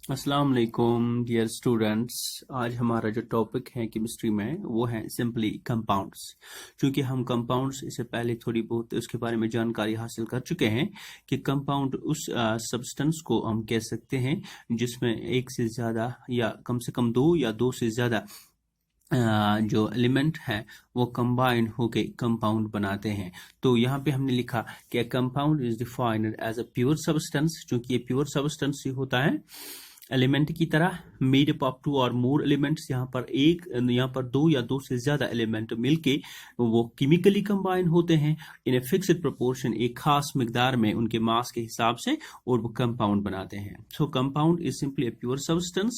अस्सलाम वालेकुम dear students. आज हमारा जो टॉपिक है केमिस्ट्री में वो है सिंपली कंपाउंड्स। क्योंकि हम कंपाउंड्स इससे पहले थोड़ी बहुत उसके बारे में जानकारी हासिल कर चुके हैं कि कंपाउंड उस सब्सटेंस को हम कह सकते हैं जिसमें एक से ज़्यादा या कम से कम दो या दो से ज़्यादा जो एलिमेंट हैं वो कंबाइन होके कंपाउंड बनाते हैं। तो यहाँ पे हमने लिखा कि compound is defined as a pure substance, क्योंकि ये प्योर सब्सटेंस ही होता है एलिमेंट की तरह मेड अप ऑफ टू और मोर एलिमेंट्स। यहाँ पर दो या दो से ज्यादा एलिमेंट मिलके वो केमिकली कंबाइन होते हैं इन ए फिक्स्ड प्रोपोर्शन, एक खास मिकदार में उनके मास के हिसाब से, और वो कंपाउंड बनाते हैं। सो compound is simply a pure substance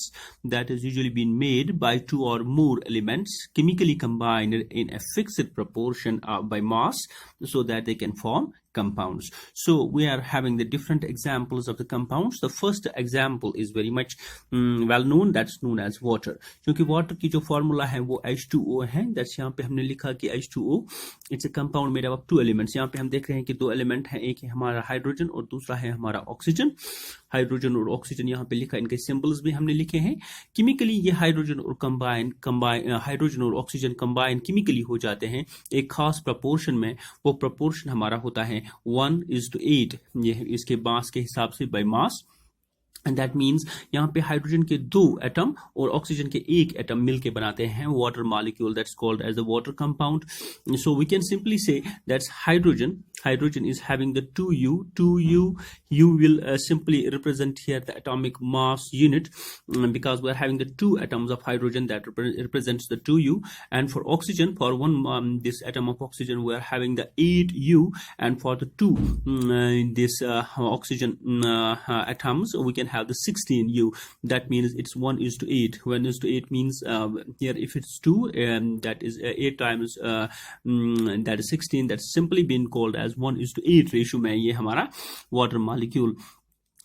that is usually been made by two or more elements chemically combined in a fixed proportion by mass so that they can form compounds. So we are having the different examples of the compounds. The first example is very much well known, that's known as water. क्योंकि water की जो formula है वो H2O है। that's यहाँ पे हमने लिखा कि H2O it's a compound made up of two elements। यहाँ पे हम देख रहे हैं कि दो एलिमेंट हैं, एक है हमारा हाइड्रोजन और दूसरा है हमारा ऑक्सीजन। हाइड्रोजन और ऑक्सीजन यहाँ पे लिखा, इनके सिंबल्स भी हमने लिखे हैं। केमिकली ये हाइड्रोजन और ऑक्सीजन कंबाइन केमिकली हो जाते हैं एक खास प्रपोर्शन में। वो प्रपोर्शन हमारा होता है 1:8, ये इसके मास के हिसाब से by mass. And that means यहाँ पे हाइड्रोजन के दो एटम और ऑक्सीजन के एक एटम मिलके बनाते हैं water molecule, that's called as the water compound. So we can simply say that's hydrogen is having the 2u will simply represent here the atomic mass unit, because we are having the two atoms of hydrogen that represents the 2u, and for oxygen, for one this atom of oxygen we are having the 8u, and for the two this oxygen atoms we can have the 16u. That means it's 1:8. 1:8 means here if it's 2 that is 8 times that is 16, that's simply been called as 1:8 ratio में ये हमारा water molecule,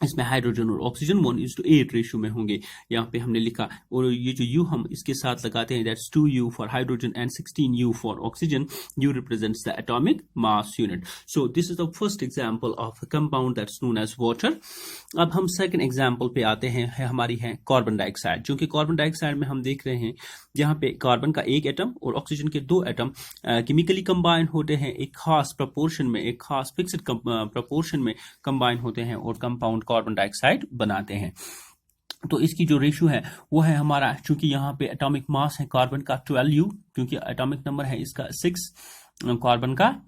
इसमें hydrogen और oxygen 1:8 ratio में होंगे। यहाँ पे हमने लिखा, और ये जो U हम इसके साथ लगाते हैं, that's 2U for hydrogen and 16U for oxygen. U represents the atomic mass unit. So this is the first example of compound that's known as water. अब हम सेकंड एग्जांपल पे आते हैं, हमारी है कार्बन डाइऑक्साइड। जो कि कार्बन डाइऑक्साइड में हम देख रहे हैं यहाँ पे कार्बन का एक एटम और ऑक्सीजन के दो एटम केमिकली कंबाइन होते हैं एक खास प्रपोर्शन में, एक खास फिक्स्ड प्रपोर्शन में कंबाइन होते हैं और कंपाउंड कार्बन डाइऑक्साइड बनाते हैं। तो इसकी जो रेशियो है वो है हमारा, चूंकि यहाँ पे एटॉमिक मास है कार्बन का 12u, क्योंकि एटॉमिक नंबर है इसका 6 कार्बन का,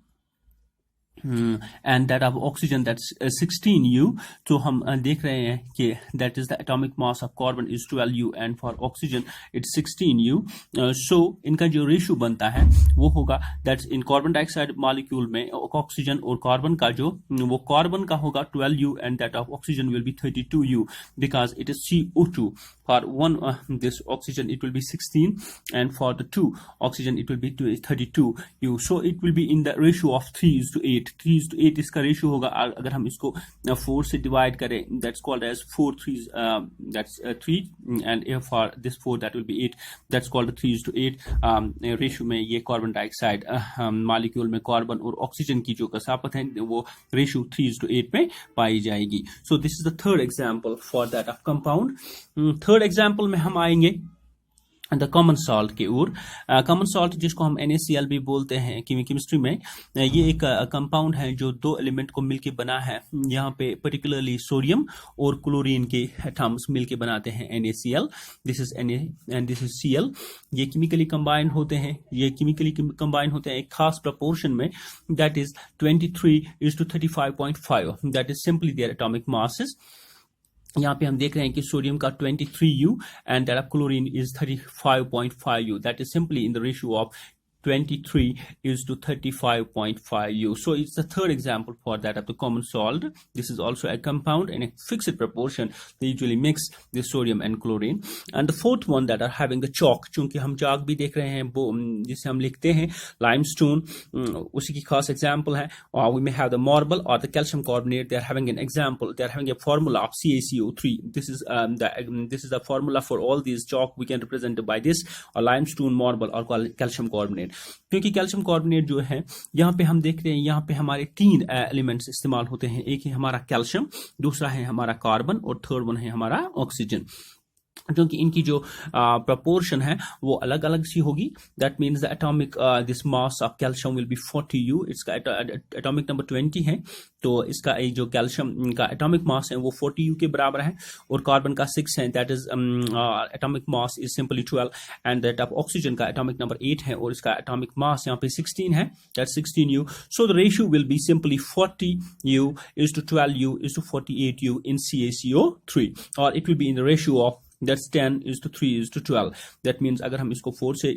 and that of oxygen that's 16u। तो हम देख रहे हैं कि that is the atomic mass of carbon is 12u and for oxygen it's 16u। सो इनका जो रेशियो बनता है वो होगा that's in carbon dioxide molecule में ऑक्सीजन और कार्बन का जो वो कार्बन का होगा 12u and that of oxygen will be 32u, because it is CO2। For one this oxygen it will be 16, and for the two oxygen it will be 32u. So it will be in the ratio of 3:8। 3:8 इसका ratio होगा। अगर हम इसको 4 से divide करें, that's called as 4 3s, that's 3, and if for this 4 that will be 8, that's called 3:8 ratio में ये carbon dioxide molecule में कार्बन और ऑक्सीजन की जो कसाफत है वो रेशियो 3:8 में पाई जाएगी। सो this is the third example for that of compound. Third example में हम आएंगे द कॉमन सॉल्ट की ओर। कॉमन सॉल्ट जिसको हम NaCl भी बोलते हैं केमिस्ट्री में, ये एक कंपाउंड है जो दो एलिमेंट को मिलके बना है। यहाँ पे पर्टिकुलरली सोडियम और क्लोरीन के एटम्स मिलके बनाते हैं NaCl। This is Na and this is Cl। ये केमिकली कंबाइन होते हैं, एक खास प्रपोर्शन में, that is 23:35.5, that is simply their atomic masses. यहाँ पे हम देख रहे हैं कि सोडियम का 23u and that of chlorine is 35.5u, that is simply in the ratio of 23:35.5u. So it's the third example for that of the common salt. This is also a compound in a fixed proportion. They usually mix the sodium and chlorine. And the fourth one that are having the chalk, चूंकि हम chalk भी देख रहे हैं जिसे हम लिखते हैं limestone, उसी की खास example है। Or we may have the marble or the calcium carbonate. They are having an example. They are having a formula of CaCO3. This is the formula for all these chalk. We can represent it by this, or limestone, marble, or calcium carbonate. क्योंकि calcium carbonate जो है यहाँ पे हम देख रहे हैं, यहाँ पे हमारे 3 एलिमेंट्स इस्तेमाल होते हैं। एक है हमारा कैल्शियम, दूसरा है हमारा कार्बन और थर्ड वन है हमारा ऑक्सीजन। क्योंकि इनकी जो प्रपोर्शन है वो अलग अलग सी होगी। That means the atomic this mass of calcium will be 40U, इसका एटॉमिक नंबर 20 है, तो इसका जो कैल्शियम का एटॉमिक मास है वो 40U के बराबर है, और कार्बन का 6 है, that is atomic mass is simply 12, and that of oxygen का एटॉमिक नंबर 8 है और इसका एटॉमिक मास यहाँ पे 16 है, that 16U। So the ratio will be simply 40U is to 12U is to 48U in CaCO3, और it will be in the ratio of that's 10 is to 3 is to 12. That means अगर हम इसको 4 से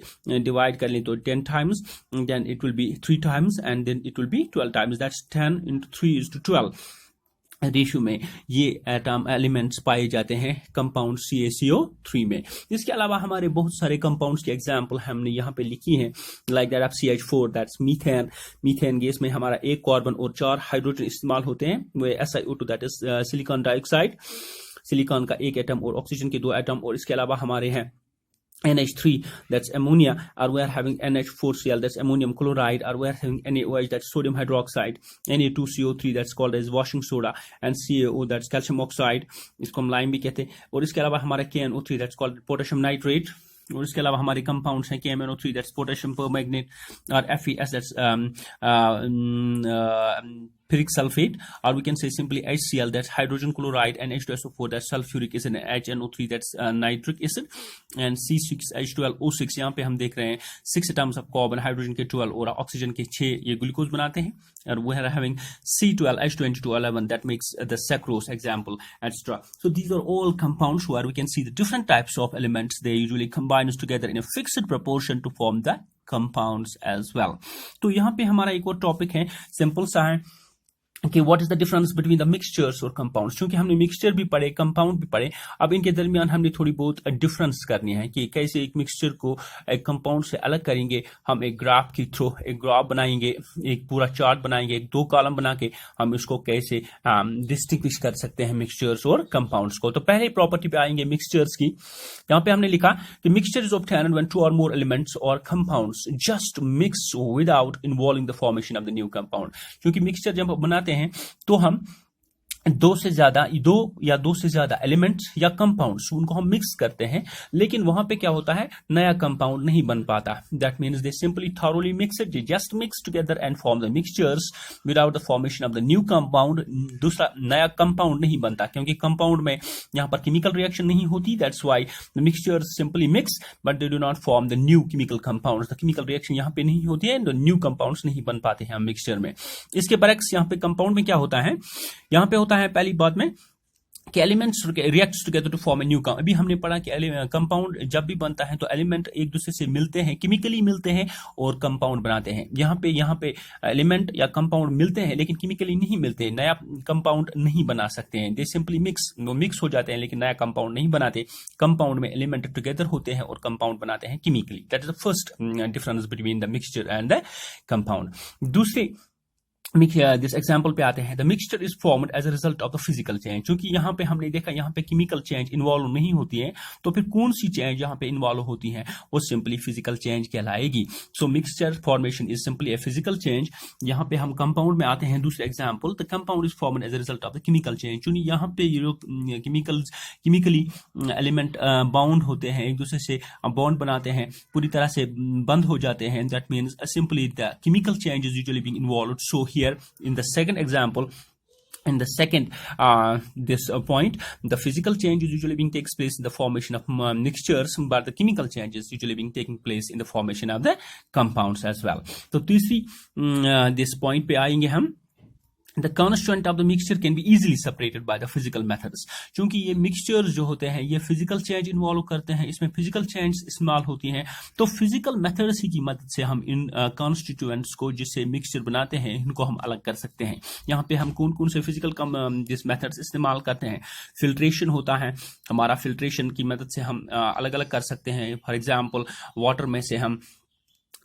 divide कर लें तो 10 times, then it will be 3 times, and then it will be 12 times. That's 10 into 3 is to 12. Ratio में ये atom elements पाए जाते हैं कंपाउंड CaCO3 में। इसके अलावा हमारे बहुत सारे कंपाउंड्स की एग्जांपल हमने यहाँ पे लिखी हैं, like that of CH4, that's methane. Methane gas में हमारा 1 कार्बन और 4 हाइड्रोजन इस्तेमाल होते हैं, वो SiO2 that is silicon dioxide, silicon का 1 एटम और ऑक्सीजन के 2 एटम, और इसके अलावा हमारे हैं NH3, that's ammonia, or we are having NH4Cl, that's ammonium chloride, or we are having NaOH, that's sodium hydroxide, Na2CO3, that's called as washing soda, and CaO, that's calcium oxide, इसको हम lime भी कहते हैं। और इसके अलावा हमारा KNO3, that's called potassium nitrate, और इसके अलावा हमारे कंपाउंड्स हैं KMNO3, that's potassium permanganate, और FeS, that's ferric sulfate, or we can say simply HCl, that's hydrogen chloride, and H2SO4, that's sulfuric acid, and HNO3, that's nitric acid, and C6H12O6, यहाँ पे हम देख रहे हैं 6 atoms of carbon, हाइड्रोजन के 12 और oxygen के 6 ये ग्लूकोज बनाते हैं, और we are having C12H2211, that makes the sucrose example, etc. So these are all compounds where we can see the different types of elements. They usually combine together in a fixed proportion to form the compounds as well. तो यहाँ पे हमारा एक और topic है, simple सा है कि what is the difference between the mixtures और कंपाउंड्स। क्योंकि हमने मिक्सचर भी पढ़े, कंपाउंड भी पढ़े, अब इनके दरमियान हमने थोड़ी बहुत डिफरेंस करनी है कि कैसे एक मिक्सचर को एक कंपाउंड से अलग करेंगे। हम एक ग्राफ के थ्रू एक ग्राफ बनाएंगे, एक पूरा चार्ट बनाएंगे, एक 2 कॉलम बना के हम इसको कैसे डिस्टिंग्विश कर सकते हैं मिक्सचर्स और कंपाउंड्स को। तो पहले प्रॉपर्टी पे आएंगे मिक्सचर्स की। यहाँ पे हमने लिखा कि mixture is obtained when 2 or more elements or compounds just mix without involving the formation of the new compound। क्योंकि मिक्सचर जब बनाते हैं तो हम 2 या 2 से ज्यादा एलिमेंट्स या कंपाउंड्स उनको हम मिक्स करते हैं, लेकिन वहां पे क्या होता है, नया कंपाउंड नहीं बन पाता। That means they simply thoroughly mix it, just mix together and form the mixtures without the formation of the new compound. दूसरा नया कंपाउंड नहीं बनता, क्योंकि कंपाउंड में यहां पर केमिकल रिएक्शन नहीं होती। That's why the mixtures simply mix but they do not form the new chemical compounds. The chemical reaction यहां पे नहीं होती है, द न्यू कंपाउंड्स नहीं बन पाते हैं मिक्सचर में। इसके बरक्स यहाँ पे कंपाउंड में क्या होता है, यहाँ पे होता है पहली बात में कि elements reacts together to form a new compound. अभी हमने पढ़ा कि कंपाउंड जब भी बनता है तो एलिमेंट एक दूसरे से मिलते हैं, केमिकली मिलते हैं और कंपाउंड बनाते हैं। यहाँ पे एलिमेंट या कंपाउंड मिलते हैं लेकिन केमिकली नहीं मिलते, नया कंपाउंड नहीं बना सकते हैं। दे सिंपली मिक्स हो जाते हैं लेकिन नया कंपाउंड नहीं बनाते। कंपाउंड में एलिमेंट टुगेदर होते हैं और कंपाउंड बनाते हैं chemically. That is the first difference between the mixture and the compound. दूसरे दिस एग्जाम्पल पे आते हैं, the mixture is formed as a result of the physical change. क्योंकि यहाँ पे हमने देखा यहाँ पे केमिकल चेंज इन्वॉल्व नहीं होती है, तो फिर कौन सी चेंज यहाँ पे इन्वॉल्व होती है, वो सिंपली फिजिकल चेंज कहलाएगी। So mixture formation is simply a physical change. यहाँ पे हम कंपाउंड में आते हैं, दूसरे example, the compound is formed as a result of the chemical change. चूंकि यहाँ पे केमिकली एलिमेंट बाउंड होते हैं, एक दूसरे से बॉन्ड बनाते हैं, पूरी तरह से बंद हो जाते हैं। That means simply the chemical change is usually being involved. So here in the second example, in the second this point, the physical change is usually being takes place in the formation of mixtures, but the chemical change is usually being taking place in the formation of the compounds as well. तो तीसरी this point पे आएंगे हम, The constituent of the mixture can be easily separated by the physical methods। क्योंकि ये mixtures जो होते हैं ये फिजिकल चेंज इन्वॉल्व करते हैं, इसमें फिजिकल चेंज इस्तेमाल होती हैं, तो फिजिकल मेथड्स ही की मदद से हम इन कॉन्स्टिट्यूएंट्स को जिससे मिक्सचर बनाते हैं इनको हम अलग कर सकते हैं। यहाँ पे हम कौन कौन से फिजिकल जिस मेथड्स इस्तेमाल करते हैं, फिल्ट्रेशन होता है हमारा, फिल्ट्रेशन की मदद से हम अलग अलग कर सकते हैं। फॉर एग्जाम्पल वाटर में से हम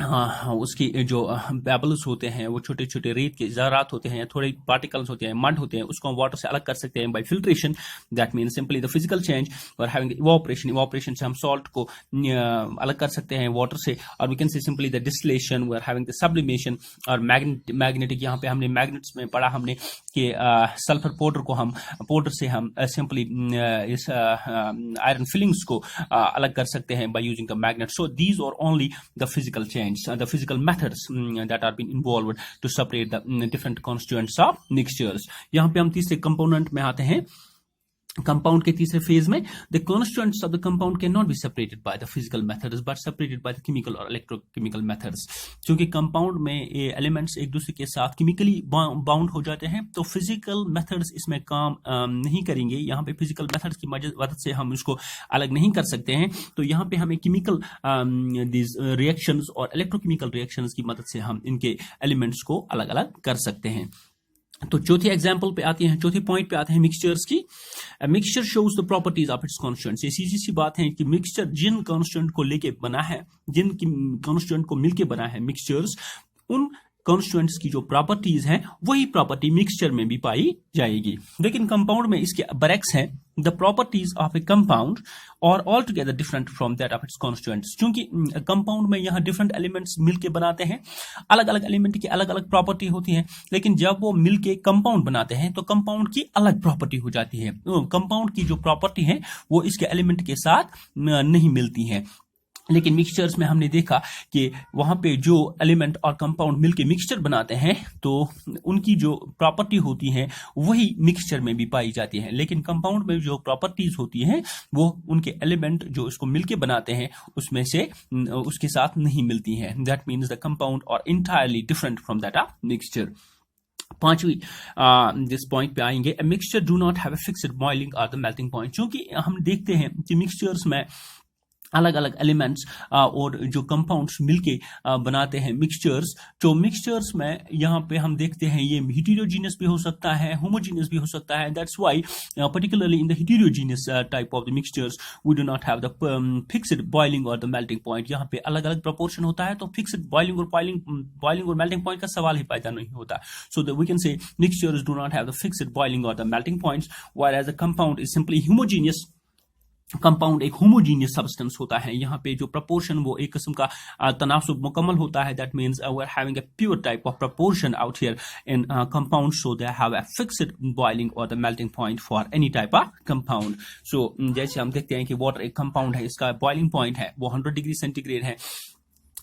हाँ, उसकी जो पेबल्स होते हैं, वो छोटे छोटे रेत के ज़रात होते हैं या थोड़े पार्टिकल्स होते हैं, मड होते हैं, उसको हम वाटर से अलग कर सकते हैं bye filtration. That means simply the physical change और हैविंग इवोपरेशन। इवोपरेशन से हम सॉल्ट को अलग कर सकते हैं वाटर से। और we can say simply the distillation, we are having the sublimation. और मैग्नेटिक, यहाँ पे हमने मैग्नेट्स में पढ़ा हमने कि सल्फर पाउडर को हम पाउडर से हम सिंपली इस आयरन फिलिंग्स को अलग कर सकते हैं by using the magnet. So these are only the physical change, the physical methods that are being involved to separate the different constituents of mixtures. यहाँ पे हम तीसरे कंपोनेंट में आते हैं, कंपाउंड के तीसरे फेज में। The constituents of the compound can not be separated by the physical methods but separated by the chemical और इलेक्ट्रोकेमिकल मेथड्स। क्योंकि कंपाउंड में ये एलिमेंट्स एक दूसरे के साथ केमिकली बाउंड हो जाते हैं, तो फिजिकल मेथड्स इसमें काम नहीं करेंगे। यहाँ पे फिजिकल मेथड्स की मदद से हम इसको अलग नहीं कर सकते हैं। तो यहाँ पे हमें केमिकल दिस रिएक्शंस और इलेक्ट्रोकेमिकल रिएक्शंस की मदद से हम इनके एलिमेंट्स को अलग अलग कर सकते हैं। तो चौथे एग्जाम्पल पे आते हैं, चौथे पॉइंट पे आते हैं मिक्सचर्स की। Mixture shows the properties of its constituents. ये सीधी सी बात है कि मिक्सचर जिन कॉन्स्टिट्यूएंट को लेके बना है, जिन कॉन्स्टिट्यूएंट को मिलके बना है मिक्सचर्स, उन कॉन्स्टिट्यूएंट्स की जो प्रॉपर्टीज हैं वही प्रॉपर्टी मिक्सचर में भी पाई जाएगी। लेकिन कंपाउंड में इसके बरक्स हैं, the properties of a compound are all together different from that of its constituents. क्योंकि कंपाउंड में यहाँ डिफरेंट एलिमेंट्स मिलके बनाते हैं, अलग अलग एलिमेंट की अलग अलग प्रॉपर्टी होती है, लेकिन जब वो मिलके कंपाउंड बनाते हैं तो कंपाउंड की अलग प्रॉपर्टी हो जाती है। कंपाउंड की जो प्रॉपर्टी है वो इसके एलिमेंट के साथ नहीं मिलती है। लेकिन मिक्सचर्स में हमने देखा कि वहां पे जो एलिमेंट और कंपाउंड मिलके मिक्सचर बनाते हैं तो उनकी जो प्रॉपर्टी होती है वही मिक्सचर में भी पाई जाती है। लेकिन कंपाउंड में जो प्रॉपर्टीज होती हैं वो उनके एलिमेंट जो इसको मिलके बनाते हैं उसमें से उसके साथ नहीं मिलती हैं। That means the compound are entirely different from that of mixture. पांचवी जिस पॉइंट पे आएंगे, mixture do not have a fixed boiling और द मेल्टिंग पॉइंट। क्योंकि हम देखते हैं कि मिक्सचर्स में अलग अलग एलिमेंट्स और जो कंपाउंड्स मिलके बनाते हैं मिक्सचर्स। जो मिक्सचर्स में यहाँ पे हम देखते हैं ये हेटेरोजीनियस भी हो सकता है, होमोजीनियस भी हो सकता है। That's why particularly in the heterogeneous type of the mixtures we do not have the fixed boiling और द मेल्टिंग पॉइंट। यहाँ पे अलग अलग प्रोपोर्शन होता है, तो फिक्स्ड बॉइलिंग और मेल्टिंग पॉइंट का सवाल ही पैदा नहीं होता। So that we can say mixtures do not have the fixed boiling और the melting points, whereas the compound is simply homogeneous. Compound एक होमोजीनियस सब्सटेंस होता है, यहाँ पे जो प्रपोर्शन वो एक किस्म का तनासुब मुकम्मल होता है। That means we are having a pure type of proportion out here in compound, so they have a fixed boiling और the melting point for any type of compound. So जैसे हम देखते हैं कि वाटर एक कंपाउंड है, इसका boiling point है वो 100 डिग्री सेंटीग्रेड है।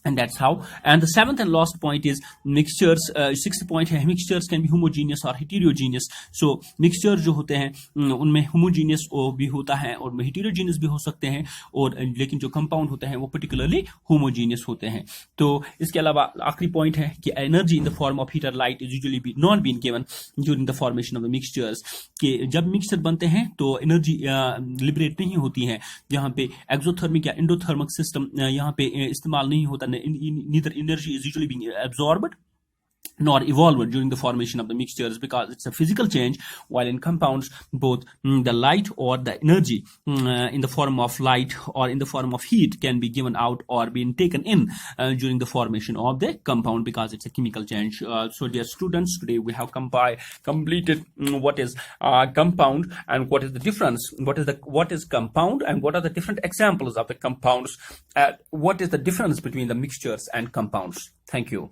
And that's how. And the seventh and last point is mixtures. Sixth point है, mixtures can be homogeneous or heterogeneous. So mixtures जो होते हैं उनमें homogeneous भी होता है और heterogeneous भी हो सकते हैं, और लेकिन जो compound होते हैं वो particularly homogeneous होते हैं। तो इसके अलावा आखिरी point है कि energy in the form of heat or light is usually not being given during the formation of the mixtures. कि जब mixture बनते हैं तो energy liberate नहीं होती है। यहाँ पे exothermic या endothermic system यहाँ पे इस्तेमाल नहीं होता। Neither energy is usually being absorbed nor evolved during the formation of the mixtures, because it's a physical change, while in compounds both the light or the energy in the form of light or in the form of heat can be given out or being taken in during the formation of the compound, because it's a chemical change. So dear students, today we have completed what is compound and what is the difference, what is compound and what are the different examples of the compounds, what is the difference between the mixtures and compounds. Thank you.